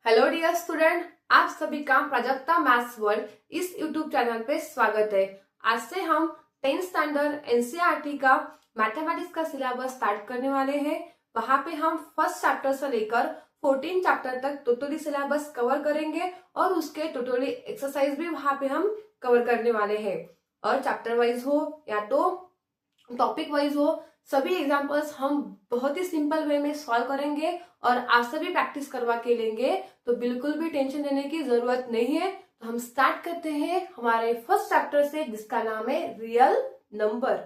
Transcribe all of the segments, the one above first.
Hello dear student, आप सभी का प्राजक्ता मैथ्स वर्ल्ड इस यूट्यूब चैनल पे स्वागत है। आज से हम 10th स्टैंडर्ड एनसीईआरटी का मैथमेटिक्स का सिलेबस स्टार्ट करने वाले हैं। वहां पे हम फर्स्ट चैप्टर से लेकर 14 चैप्टर तक टोटली सिलेबस कवर करेंगे और उसके टोटली एक्सरसाइज भी वहां पे हम कवर करने वाले हैं। और चैप्टर वाइज हो या तो टॉपिक वाइज हो, सभी एग्जांपल्स हम बहुत ही सिंपल वे में सॉल्व करेंगे और आप सभी प्रैक्टिस करवा के लेंगे, तो बिल्कुल भी टेंशन लेने की जरूरत नहीं है। तो हम स्टार्ट करते हैं हमारे फर्स्ट चैप्टर से, जिसका नाम है रियल नंबर।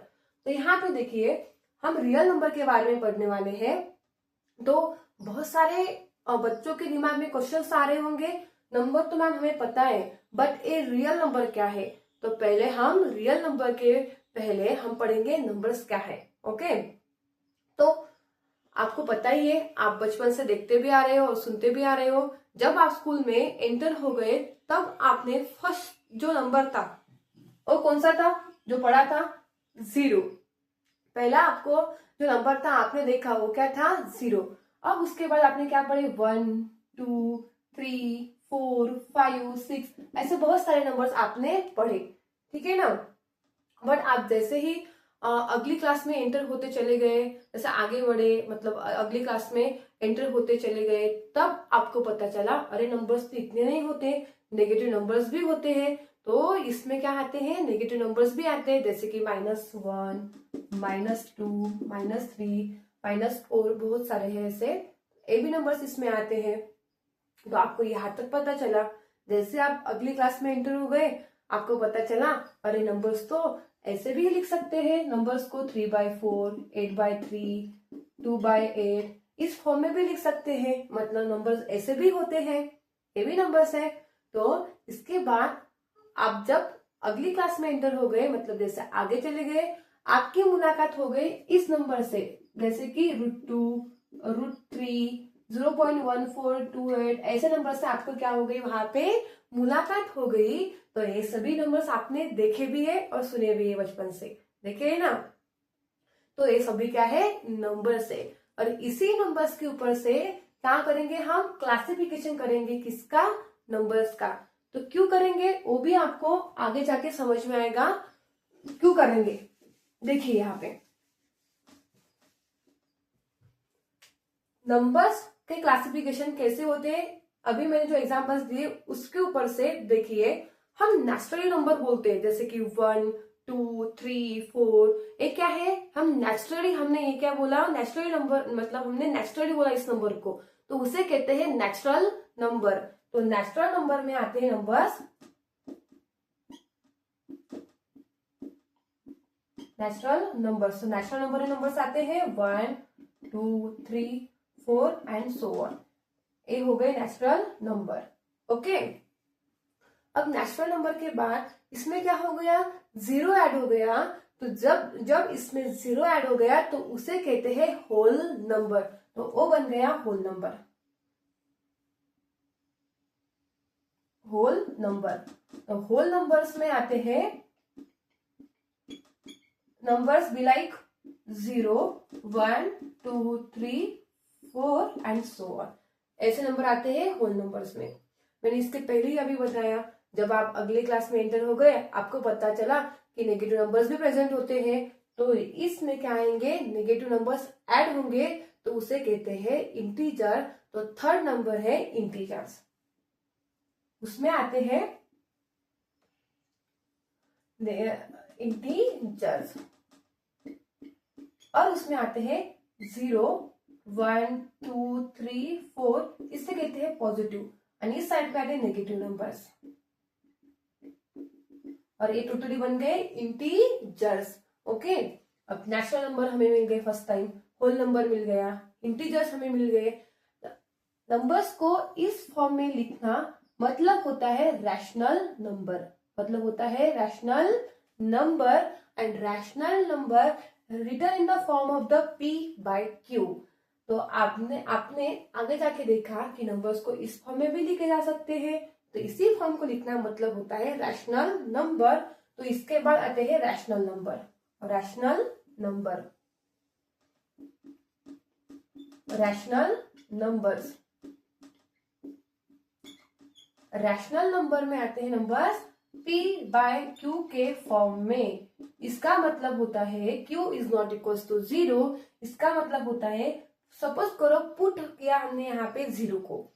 तो यहाँ पे देखिए, हम रियल नंबर के बारे में पढ़ने वाले हैं। तो बहुत सारे बच्चों के दिमाग में क्वेश्चंस आ रहे होंगे, नंबर तो मैम हमें पता है, बट ये रियल नंबर क्या है। तो पहले हम रियल नंबर के पहले हम पढ़ेंगे नंबर्स क्या है। ओके, तो आपको पता ही है, आप बचपन से देखते भी आ रहे हो और सुनते भी आ रहे हो। जब आप स्कूल में एंटर हो गए तब आपने फर्स्ट जो नंबर था वो कौन सा था, जो पढ़ा था? 0। पहला आपको जो नंबर था आपने देखा वो क्या था? 0। अब उसके बाद आपने क्या पढ़े? 1 2 3 4 5 6, ऐसे बहुत सारे नंबर्स आपने पढ़े, ठीक है ना। बट आप जैसे ही अगली क्लास में एंटर होते चले गए, जैसे आगे बढ़े, मतलब अगली क्लास में एंटर होते चले गए, तब आपको पता चला अरे नंबर्स तो इतने नहीं होते, नेगेटिव नंबर्स भी होते हैं। तो इसमें क्या आते हैं? नेगेटिव नंबर्स भी आते हैं, जैसे कि -1 -2 -3 -4, बहुत सारे हैं ऐसे। ये भी नंबर्स इसमें आते हैं। तो आपको यहाँ तक पता चला। जैसे आप अगली क्लास में एंटर हो गए, आपको पता चला अरे नंबर्स तो ऐसे भी लिख सकते हैं, नंबर्स को 3/4 8/3 2/8 इस फॉर्म में भी लिख सकते हैं, मतलब नंबर्स ऐसे भी होते हैं, ये भी नंबर्स है। तो इसके बाद आप जब अगली क्लास में एंटर हो गए, मतलब जैसे आगे चले गए, आपकी मुलाकात हो गई इस नंबर से, जैसे कि √2 √3 0.1428, ऐसे नंबर से आपको क्या हो गई? वहां पे मुलाकात हो गई। तो ये सभी नंबर्स आपने देखे भी है और सुने भी है, बचपन से देखे है ना। तो ये सभी क्या है? नंबर्स है। और इसी नंबर्स के ऊपर से क्या करेंगे? हम क्लासिफिकेशन करेंगे, किसका? नंबर्स का। तो क्यों करेंगे वो भी आपको आगे जाके समझ में आएगा, क्यों करेंगे। देखिए यहाँ पे नंबर्स के क्लासिफिकेशन कैसे होते हैं, अभी मैंने जो एग्जांपल्स दिए उसके ऊपर से देखिए। हम नेचुरल नंबर बोलते हैं, जैसे कि 1 2 3 4, ये क्या है? हम नेचुरली, हमने ये क्या बोला? नेचुरली नंबर, मतलब हमने नेचुरली बोला इस नंबर को, तो उसे कहते हैं नेचुरल नंबर। तो नेचुरल नंबर में आते हैं नंबर्स, नेचुरल नंबर्स। तो नेचुरल नंबर में नंबर्स आते हैं 1 2 3 4 एंड सो ऑन। ये हो गए नेचुरल नंबर। ओके, अब नेचुरल नंबर के बाद इसमें क्या हो गया? 0 ऐड हो गया। तो जब जब इसमें 0 ऐड हो गया तो उसे कहते हैं होल नंबर। तो वो बन गया होल नंबर, होल नंबर। तो होल नंबर्स में आते हैं numbers be like 0 1 2 3 4 and so on. ऐसे नंबर आते हैं होल नंबर्स में। मैंने इसके पहले ही अभी बताया, जब आप अगले क्लास में एंटर हो गए आपको पता चला कि नेगेटिव नंबर्स भी प्रेजेंट होते हैं। तो इसमें क्या आएंगे? नेगेटिव नंबर्स ऐड होंगे, तो उसे कहते हैं इंटीजर। तो थर्ड नंबर है इंटीजर्स, उसमें आते हैं इंटीजर्स, और उसमें आते हैं 0 1 2 3 4, इससे कहते हैं पॉजिटिव। और इस साइड पे आते हैं नेगेटिव नंबर्स, और ये टोटली बन गए इंटीजर्स। ओके, अब नेचुरल नंबर हमें मिल गए फर्स्ट टाइम, होल नंबर मिल गया, इंटीजर्स हमें मिल गए। नंबर्स को इस फॉर्म में लिखना मतलब होता है रैशनल नंबर, मतलब होता है rational number. And rational number written in the form of the p/q। तो आपने आपने आगे जाके देखा कि नंबर्स को इस फॉर्म में भी लिखे जा सकते हैं। तो इसी फॉर्म को लिखना मतलब होता है रैशनल नंबर। तो इसके बाद आते हैं rational number, rational number, rational numbers. Rational number में आते हैं नंबर्स p बाय q के फॉर्म में। इसका मतलब होता है q is not equal to 0। इसका मतलब होता है, सपोज करो पुट किया हमने यहाँ पे 0 को,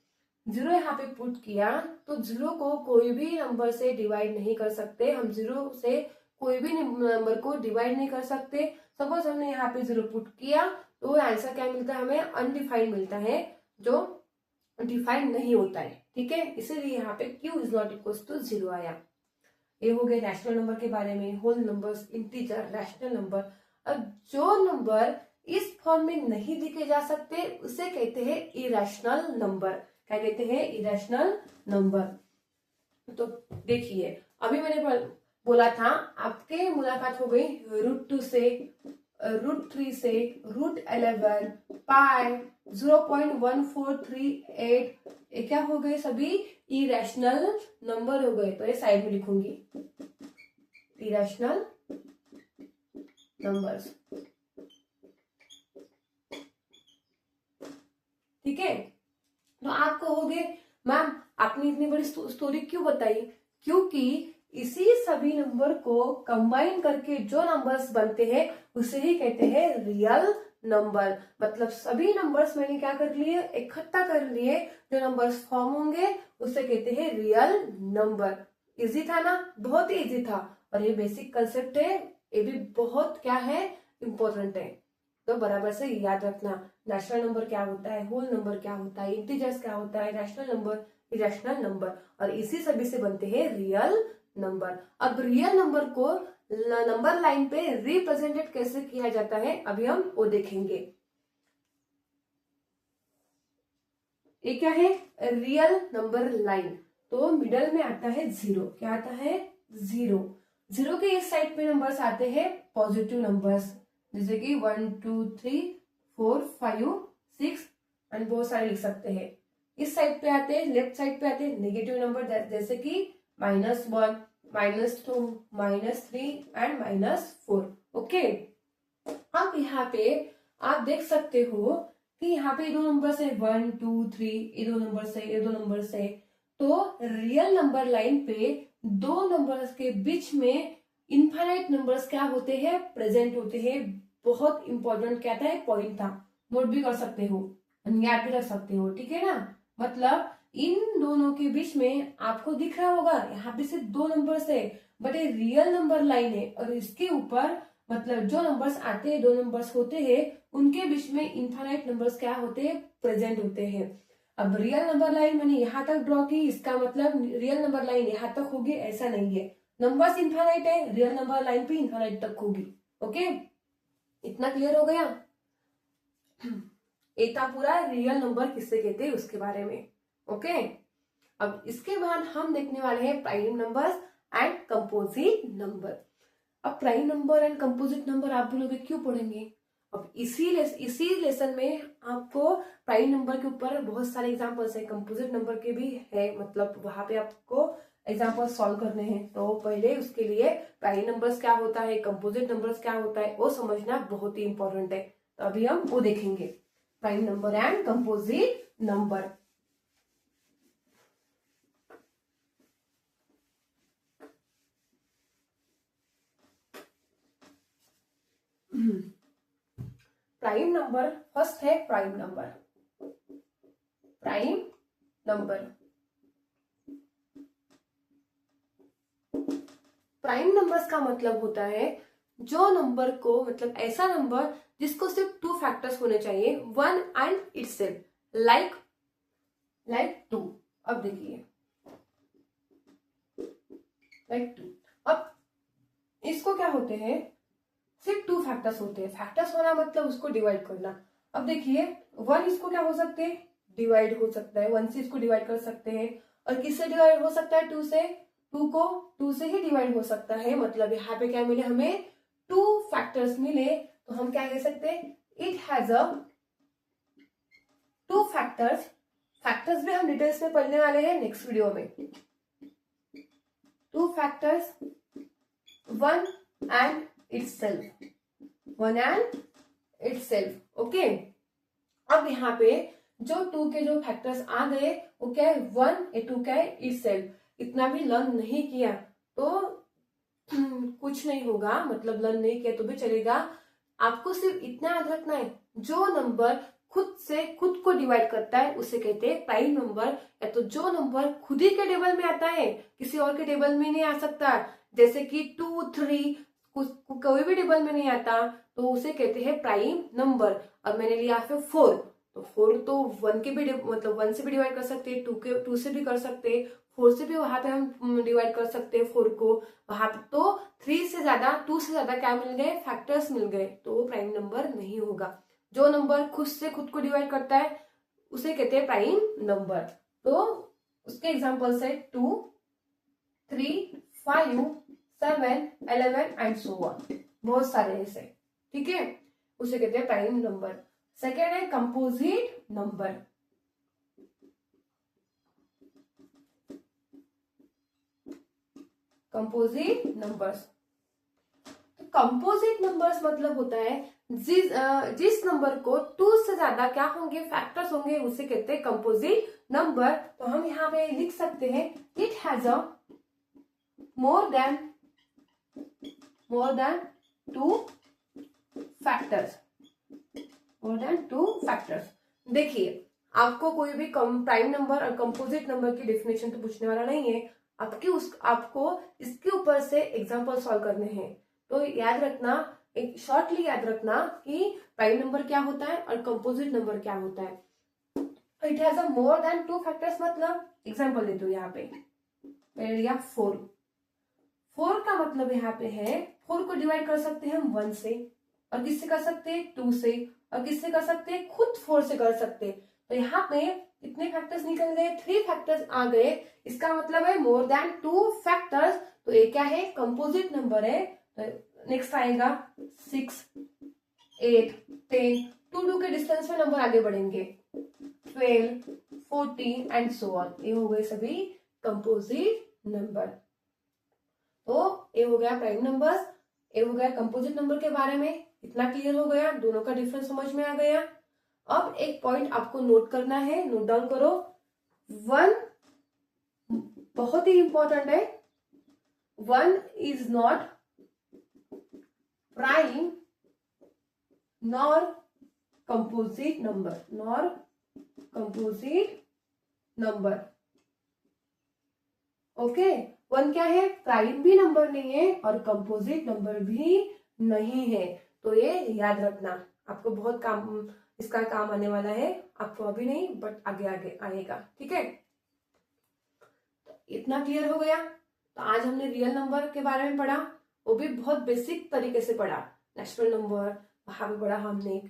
0 यहाँ पे पुट किया तो 0 को कोई भी नंबर से डिवाइड नहीं कर सकते। हम 0 से कोई भी नंबर को डिवाइड नहीं कर सकते। सपोज हमने यहाँ पे 0 पुट किया तो आंसर क्या मिलता है, हमें अनडिफाइंड मिलता है, जो डिफाइंड नहीं होता है। ठीक है, इसीलिए यहाँ पे q is not equal to 0 आया। ये हो गए रैशनल नंबर के बारे में, whole numbers, integer, rational number. अब जो नंबर इस फॉर्म में नहीं लिखे जा सकते उसे कहते हैं इरेशनल नंबर। क्या कहते हैं? Irrational number. तो देखिए, अभी मैंने बोला था आपके मुलाकात हो गई √2 से, √3 से, √11, पाई, 0.1438, ये क्या हो गए? सभी इरेशनल नंबर हो गए। तो ये साइड में लिखूंगी, इरेशनल नंबर्स। ठीक है, तो आप कहोगे मैम आपने इतनी बड़ी स्टोरी क्यों बताई? क्योंकि इसी सभी नंबर को कंबाइन करके जो नंबर्स बनते हैं उसे ही कहते हैं रियल नंबर। मतलब सभी नंबर्स मैंने क्या कर लिए, इकट्ठा कर लिए, जो नंबर्स फॉर्म होंगे उसे कहते हैं रियल नंबर। इजी था ना? बहुत ही इजी था। और ये बेसिक कंसेप्ट है, ये भी बहुत क्या है, इंपॉर्टेंट है। तो बराबर से याद रखना, नेचुरल नंबर क्या होता है, होल नंबर क्या होता है, इंटीजर्स क्या होता है, रैशनल नंबर, इरेशनल नंबर, और इसी सभी से बनते हैं रियल नंबर। अब रियल नंबर को नंबर लाइन पे रिप्रेजेंटेड कैसे किया जाता है अभी हम वो देखेंगे। ये क्या है? Real number line. तो मिडल में आता है 0। क्या आता है? 0। 0 के इस साइड पे नंबर्स आते हैं पॉजिटिव नंबर्स, जैसे कि 1 2 3 4 5 6 एंड बहुत सारे लिख सकते हैं। इस साइड पे आते हैं, लेफ्ट साइड पे आते हैं नेगेटिव नंबर, जैसे कि -1, -2, -3 एंड -4। ओके, अब यहाँ पे आप देख सकते हो कि यहाँ पे 2 नंबर है, 1 2 3, ये 2 नंबर है, ये 2 नंबर है। तो रियल नंबर लाइन पे 2 नंबर्स के बीच में इनफाइनाइट नंबर्स क्या होते हैं? प्रेजेंट होते हैं। बहुत इंपॉर्टेंट क्या था, पॉइंट था, नोट भी कर सकते हो, याद भी रख सकते हो। ठीक है ना? मतलब इन दोनों के बीच में आपको दिख रहा होगा यहाँ पे सिर्फ 2 नंबर्स है, बट ये रियल नंबर लाइन है, और इसके ऊपर मतलब जो नंबर्स आते हैं, 2 नंबर्स होते हैं, उनके बीच में इनफाइनाइट नंबर्स क्या होते हैं? प्रेजेंट होते हैं। अब रियल नंबर लाइन मैंने यहाँ तक ड्रॉ की, इसका मतलब रियल नंबर लाइन यहाँ तक होगी ऐसा नहीं है। नंबर्स इनफाइनाइट है, रियल नंबर लाइन पे इनफाइनाइट तक होगी। ओके, इतना क्लियर हो गया? ये था पूरा रियल नंबर किससे कहते हैं उसके बारे में। ओके, अब इसके बाद हम देखने वाले हैं prime numbers and composite number. अब prime number and composite number आप बोलोगे क्यों पढ़ेंगे? अब इसी लेसन में आपको प्राइम नंबर के ऊपर बहुत सारे एग्जांपल्स है, कंपोजिट नंबर के भी है, मतलब वहां पे आपको एग्जांपल सॉल्व करने हैं। तो पहले उसके लिए प्राइम नंबर्स क्या होता है, कंपोजिट नंबर्स क्या होता है, वो समझना बहुत ही इंपॉर्टेंट है। तो अभी हम वो देखेंगे, prime number and composite number. Prime number, first है prime number. Prime number, prime numbers का मतलब होता है जो नंबर को, मतलब ऐसा नंबर जिसको सिर्फ 2 फैक्टर्स होने चाहिए, 1 एंड इटसेल्फ, लाइक 2। अब देखिए लाइक 2, अब इसको क्या होते हैं? सिर्फ 2 फैक्टर्स होते हैं। फैक्टर्स होना मतलब उसको डिवाइड करना। अब देखिए 1 इसको क्या हो सकते हैं? डिवाइड हो सकता है, 1 से इसको डिवाइड कर सकते हैं। और किससे डिवाइड हो सकता है? 2 से। 2 को 2 से ही डिवाइड हो सकता है। मतलब यहाँ पे क्या मिले हमें? 2 फैक्टर्स मिले, तो हम क्या कह सकते हैं? It has a 2 factors. Factors भी हम डिटेल्स में पढ़ने वाले हैं नेक्स्ट वीडियो में। 2 factors, 1 and itself, 1 and itself। Okay, अब यहाँ पे जो 2 के जो फैक्टर्स आ गए वो क्या है 1, ये 2 क्या है इटसेल्फ। इतना भी लर्न नहीं किया तो कुछ नहीं होगा, मतलब लर्न नहीं किया तो भी चलेगा। आपको सिर्फ इतना याद रखना है, जो नंबर खुद से खुद को डिवाइड करता है उसे कहते हैं प्राइम नंबर। या तो जो नंबर खुद ही के टेबल में आता है, किसी और के टेबल में नहीं आ सकता, जैसे कि 2, 3 कोई भी टेबल में नहीं आता, तो उसे कहते हैं प्राइम नंबर। अब मैंने लिया फिर 4, तो 4 तो 1 के भी मतलब 1 से भी डिवाइड कर सकते हैं, 2 से भी कर सकते हैं, 4 से भी वहां पे हम डिवाइड कर सकते हैं 4 को। वहां पे तो 3 से ज्यादा 2 से ज्यादा क्या मिल गए, फैक्टर्स मिल गए, तो वो प्राइम नंबर नहीं होगा। जो नंबर खुद से खुद को डिवाइड करता है उसे कहते हैं प्राइम नंबर। तो उसके एग्जांपल्स है 2, 3, 5, 7, 11 एंड सो ऑन, बहुत सारे ऐसे, ठीक है, उसे कहते हैं प्राइम नंबर। सेकेंड है कंपोजिट नंबर। कंपोजिट नंबर्स, तो कंपोजिट नंबर्स मतलब होता है जिस नंबर को 2 से ज्यादा क्या होंगे, फैक्टर्स होंगे, उसे कहते हैं कंपोजिट नंबर। तो हम यहाँ पे लिख सकते हैं it has a more than 2 factors, more than 2 factors. देखिए, आपको कोई भी प्राइम नंबर और कंपोजिट नंबर की डेफिनेशन तो पूछने वाला नहीं है, आपको इसके ऊपर से एग्जांपल सॉल्व करने हैं। तो याद रखना, एक शॉर्टली याद रखना कि प्राइम नंबर क्या होता है और कंपोजिट नंबर क्या होता है। It has a more than 2 factors मतलब एग्जांपल देती हूँ यहाँ पे, मैंने लिया 4। 4 का मतलब यहाँ पे है 4 को डिवाइड कर सकते हैं हम 1 से, और किससे कर सकते हैं 2 से, और किससे कर सकते हैं खुद 4 से कर सकते हैं। तो यहाँ पे कितने फैक्टर्स निकल गए, 3 फैक्टर्स आ गए, इसका मतलब है मोर देन 2 फैक्टर्स। तो ये क्या है, कंपोजिट नंबर है। तो नेक्स्ट आएगा 6, 8, 10, 2 के डिस्टेंस में नंबर आगे बढ़ेंगे, 12, 14 एंड सो ऑन। ये हो गए सभी कंपोजिट नंबर। तो ये हो गया प्राइम नंबर्स, ये हो गया कंपोजिट नंबर के बारे में। इतना क्लियर हो गया, दोनों का डिफरेंस समझ में आ गया। अब एक पॉइंट आपको नोट करना है, नोट डाउन करो। 1 बहुत ही इंपॉर्टेंट है, 1 is not prime nor composite number, nor composite number. Okay, 1 क्या है, प्राइम भी नंबर नहीं है और कंपोजिट नंबर भी नहीं है। तो ये याद रखना, आपको बहुत काम, इसका काम आने वाला है, आपको अभी नहीं बट आगे आगे आएगा, ठीक है। तो इतना क्लियर हो गया। तो आज हमने रियल नंबर के बारे में पढ़ा, वो भी बहुत बेसिक तरीके से पढ़ा। नेचुरल नंबर, वहां पे पढ़ा हमने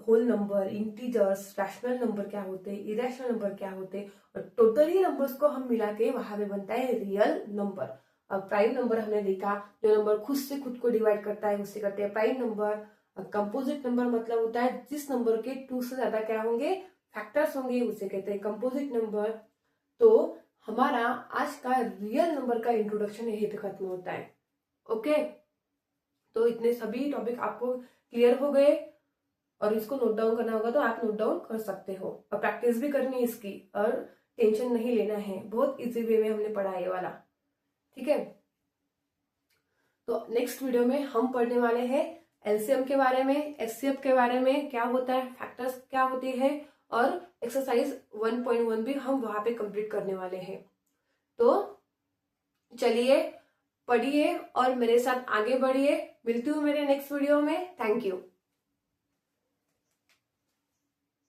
whole number, integers, rational number क्या होते हैं, इरेशनल नंबर क्या होते हैं, और टोटली नंबर्स को हम मिला के वहां पे बनता है रियल नंबर। अब प्राइम नंबर हमने देखा, जो नंबर खुद से खुद को डिवाइड करता है उसे कहते हैं प्राइम नंबर। कंपोजिट नंबर मतलब होता है जिस नंबर के 2 से ज्यादा क्या होंगे, फैक्टर्स होंगे, उसे कहते हैं कंपोजिट नंबर। तो हमारा आज का रियल नंबर का इंट्रोडक्शन यही पे खत्म होता है। ओके, तो इतने सभी टॉपिक आपको क्लियर हो गए, और इसको नोट डाउन करना होगा तो आप नोट डाउन कर सकते हो, और प्रैक्टिस भी करनी है इसकी, और टेंशन नहीं लेना है, बहुत इजी वे में हमने पढ़ा ये वाला, ठीक है। तो नेक्स्ट वीडियो में हम पढ़ने वाले हैं एलसीएम के बारे में, एचसीएफ के बारे में, क्या होता है, फैक्टर्स क्या होते हैं, और एक्सरसाइज 1.1 भी हम वहां पे कंप्लीट करने वाले हैं। तो चलिए पढ़िए और मेरे साथ आगे बढ़िए। मिलती हूँ मेरे नेक्स्ट वीडियो में। Thank you.